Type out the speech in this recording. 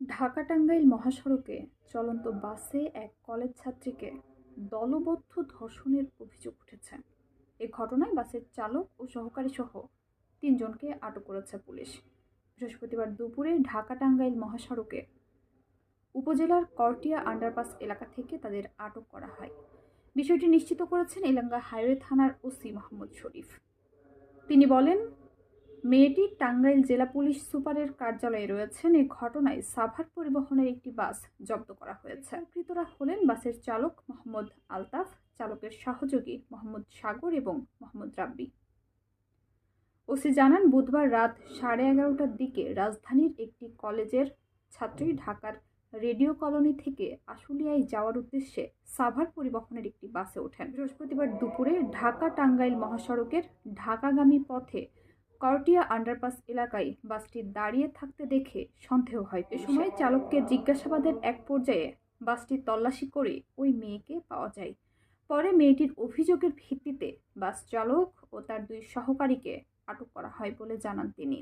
ঢাকা-টাঙ্গাইল মহাসড়কে চলন্ত বাসে এক কলেজ ছাত্রীকে দলবদ্ধ ধর্ষণের অভিযোগ উঠেছে। এ ঘটনায় বাসের চালক ও সহকারী সহ ৩ জনকে আটক করেছে পুলিশ। বৃহস্পতিবার দুপুরে ঢাকা-টাঙ্গাইল মহাসড়কে উপজেলার করটিয়া আন্ডারপাস এলাকা থেকে তাদের আটক করা হয়। বিষয়টি নিশ্চিত করেছেন এলাঙ্গা হাইওয়ে থানার ওসি মোহাম্মদ শরীফ। তিনি বলেন, মেয়েটি টাঙ্গাইল জেলা পুলিশ সুপারের কার্যালয়ে রয়েছেন। এই ঘটনায় সাভার পরিবহনের একটি বাস জব্দ করা হয়েছে। গ্রেপ্তারকৃতরা হলেন বাসের চালক মোহাম্মদ আলতাফ, চালকের সহযোগী মোহাম্মদ সাগর এবং মোহাম্মদ রাব্বি। ওসি জানান, বুধবার রাত 11:30টার দিকে রাজধানীর একটি কলেজের ছাত্রী ঢাকার রেডিও কলোনি থেকে আশুলিয়ায় যাওয়ার উদ্দেশ্যে সাভার পরিবহনের একটি বাসে ওঠেন। বৃহস্পতিবার দুপুরে ঢাকা-টাঙ্গাইল মহাসড়কের ঢাকাগামী পথে করটিয়া আন্ডারপাস এলাকায় বাসটি দাঁড়িয়ে থাকতে দেখে সন্দেহ হয়। এ সময় চালককে জিজ্ঞাসাবাদের এক পর্যায়ে বাসটি তল্লাশি করে ওই মেয়েকে পাওয়া যায়। পরে মেয়েটির অভিযোগের ভিত্তিতে বাস চালক ও তার 2 সহকারীকে আটক করা হয় বলে জানান তিনি।